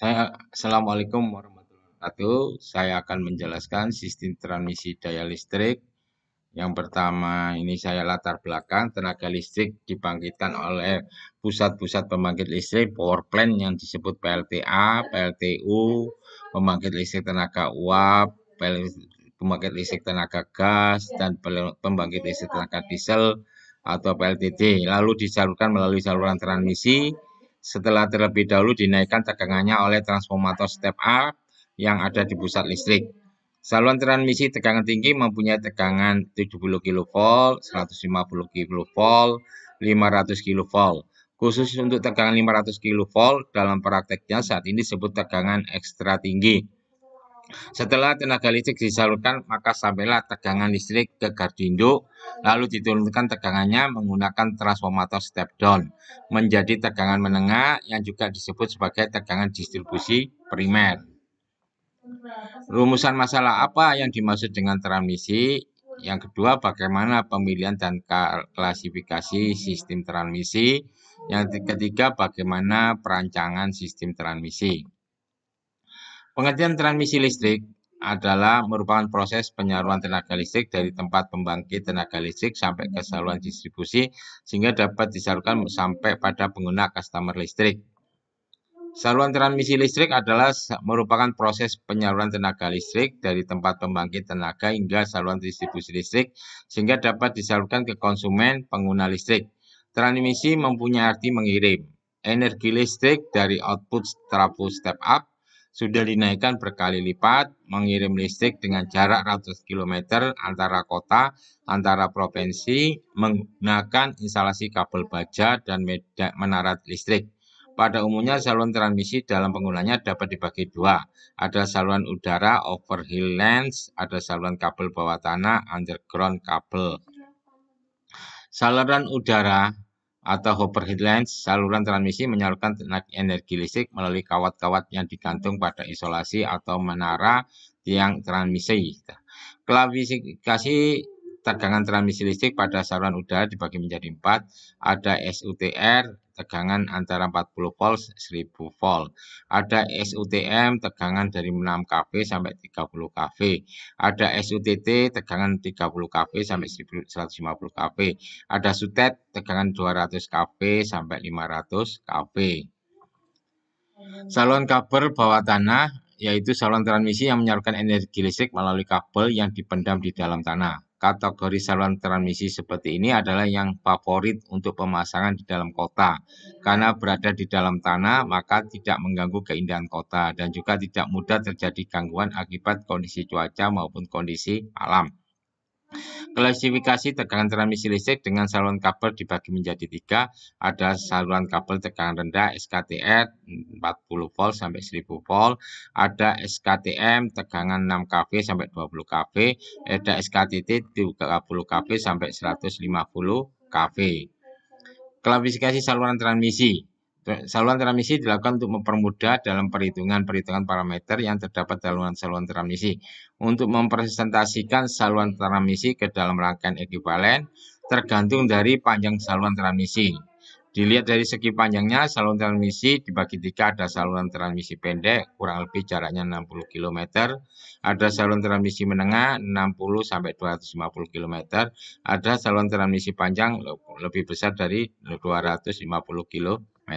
Assalamualaikum warahmatullahi wabarakatuh. Saya akan menjelaskan sistem transmisi daya listrik. Yang pertama ini saya latar belakang tenaga listrik dibangkitkan oleh pusat-pusat pembangkit listrik power plant yang disebut PLTA, PLTU, pembangkit listrik tenaga uap, pembangkit listrik tenaga gas, dan pembangkit listrik tenaga diesel atau PLTD. Lalu disalurkan melalui saluran transmisi. Setelah terlebih dahulu dinaikkan tegangannya oleh transformator step up yang ada di pusat listrik. Saluran transmisi tegangan tinggi mempunyai tegangan 70 kV, 150 kV, 500 kV. Khusus untuk tegangan 500 kV dalam prakteknya saat ini disebut tegangan ekstra tinggi. Setelah tenaga listrik disalurkan, maka sampailah tegangan listrik ke gardu induk, lalu diturunkan tegangannya menggunakan transformator step down menjadi tegangan menengah yang juga disebut sebagai tegangan distribusi primer. Rumusan masalah apa yang dimaksud dengan transmisi? Yang kedua, bagaimana pemilihan dan klasifikasi sistem transmisi? Yang ketiga, bagaimana perancangan sistem transmisi? Pengertian transmisi listrik adalah merupakan proses penyaluran tenaga listrik dari tempat pembangkit tenaga listrik sampai ke saluran distribusi sehingga dapat disalurkan sampai pada pengguna customer listrik. Saluran transmisi listrik adalah merupakan proses penyaluran tenaga listrik dari tempat pembangkit tenaga hingga saluran distribusi listrik sehingga dapat disalurkan ke konsumen pengguna listrik. Transmisi mempunyai arti mengirim energi listrik dari output trafo step up sudah dinaikkan berkali lipat, mengirim listrik dengan jarak ratus kilometer antara kota, antara provinsi, menggunakan instalasi kabel baja dan menara listrik. Pada umumnya saluran transmisi dalam penggunanya dapat dibagi dua. Ada saluran udara overhead lines, ada saluran kabel bawah tanah underground kabel. Saluran udara atau overhead lines, saluran transmisi menyalurkan energi listrik melalui kawat-kawat yang digantung pada isolasi atau menara tiang transmisi. Klasifikasi tegangan transmisi listrik pada saluran udara dibagi menjadi 4. Ada SUTR, tegangan antara 40 volt 1000 volt. Ada SUTM, tegangan dari 6 kV sampai 30 kV. Ada SUTT, tegangan 30 kV sampai 150 kV. Ada SUTET, tegangan 200 kV sampai 500 kV. Saluran kabel bawah tanah yaitu saluran transmisi yang menyalurkan energi listrik melalui kabel yang dipendam di dalam tanah. Kategori saluran transmisi seperti ini adalah yang favorit untuk pemasangan di dalam kota. Karena berada di dalam tanah, maka tidak mengganggu keindahan kota dan juga tidak mudah terjadi gangguan akibat kondisi cuaca maupun kondisi alam. Klasifikasi tegangan transmisi listrik dengan saluran kabel dibagi menjadi 3. Ada saluran kabel tegangan rendah SKTR 40 volt sampai 1000 volt. Ada SKTM tegangan 6 kV sampai 20 kV. Ada SKTT 30 kV sampai 150 kV. Klasifikasi saluran transmisi. Saluran transmisi dilakukan untuk mempermudah dalam perhitungan parameter yang terdapat dalam saluran transmisi. Untuk mempresentasikan saluran transmisi ke dalam rangkaian ekuivalen tergantung dari panjang saluran transmisi. Dilihat dari segi panjangnya, saluran transmisi dibagi 3. Ada saluran transmisi pendek, kurang lebih jaraknya 60 km. Ada saluran transmisi menengah, 60 sampai 250 km. Ada saluran transmisi panjang lebih besar dari 250 km.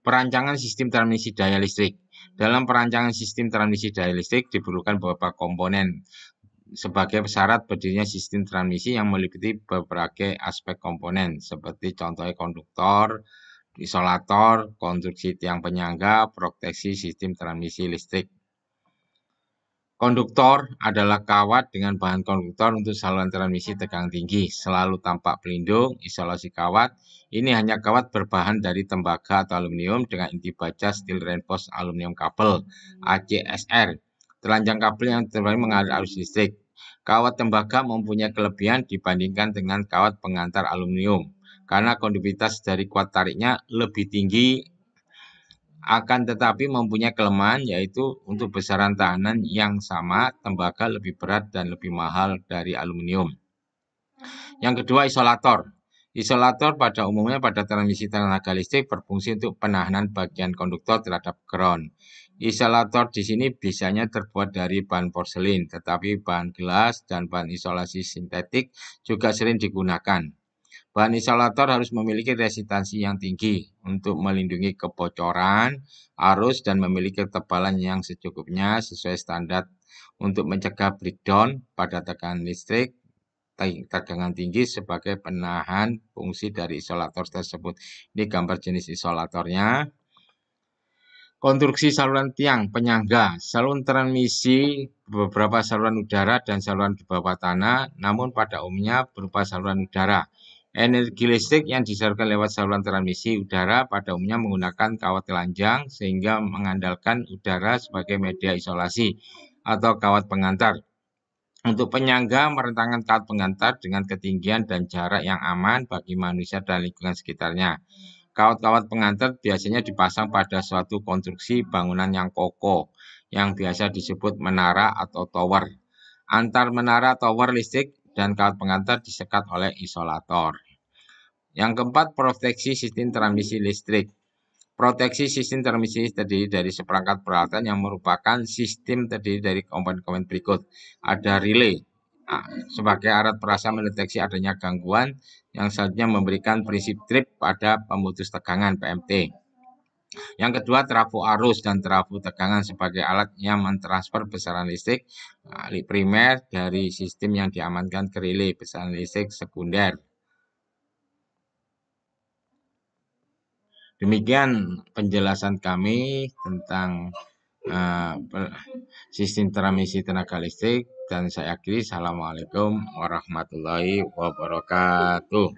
Perancangan sistem transmisi daya listrik. Dalam perancangan sistem transmisi daya listrik diperlukan beberapa komponen sebagai syarat berdirinya sistem transmisi yang meliputi berbagai aspek komponen seperti contohnya konduktor, isolator, konstruksi tiang penyangga, proteksi sistem transmisi listrik. Konduktor adalah kawat dengan bahan konduktor untuk saluran transmisi tegangan tinggi, selalu tampak pelindung, isolasi kawat. Ini hanya kawat berbahan dari tembaga atau aluminium dengan inti baja steel reinforced aluminium kabel (ACSR). Telanjang kabel yang terbaik mengalir arus listrik. Kawat tembaga mempunyai kelebihan dibandingkan dengan kawat pengantar aluminium, karena konduksivitas dari kuat tariknya lebih tinggi, akan tetapi mempunyai kelemahan yaitu untuk besaran tahanan yang sama, tembaga lebih berat dan lebih mahal dari aluminium. Yang kedua, isolator. Isolator pada umumnya pada transmisi tenaga listrik berfungsi untuk penahanan bagian konduktor terhadap ground. Isolator di sini biasanya terbuat dari bahan porselin, tetapi bahan gelas dan bahan isolasi sintetik juga sering digunakan. Bahan isolator harus memiliki resistansi yang tinggi untuk melindungi kebocoran, arus, dan memiliki ketebalan yang secukupnya sesuai standar untuk mencegah breakdown pada tekanan listrik. Tegangan tinggi sebagai penahan fungsi dari isolator tersebut. Ini gambar jenis isolatornya. Konstruksi saluran tiang penyangga, saluran transmisi beberapa saluran udara dan saluran di bawah tanah, namun pada umumnya berupa saluran udara. Energi listrik yang disalurkan lewat saluran transmisi udara pada umumnya menggunakan kawat telanjang sehingga mengandalkan udara sebagai media isolasi atau kawat pengantar. Untuk penyangga, merentangkan kawat pengantar dengan ketinggian dan jarak yang aman bagi manusia dan lingkungan sekitarnya. Kawat-kawat pengantar biasanya dipasang pada suatu konstruksi bangunan yang kokoh, yang biasa disebut menara atau tower. Antar menara tower listrik dan kawat pengantar disekat oleh isolator. Yang keempat, proteksi sistem transmisi listrik. Proteksi sistem transmisi terdiri dari seperangkat peralatan yang merupakan sistem terdiri dari komponen-komponen berikut. Ada relay sebagai alat perasa mendeteksi adanya gangguan yang selanjutnya memberikan prinsip trip pada pemutus tegangan PMT. Yang kedua, trafo arus dan trafo tegangan sebagai alat yang mentransfer besaran listrik primer dari sistem yang diamankan ke relay besaran listrik sekunder. Demikian penjelasan kami tentang sistem transmisi tenaga listrik dan saya akhiri. Assalamualaikum warahmatullahi wabarakatuh.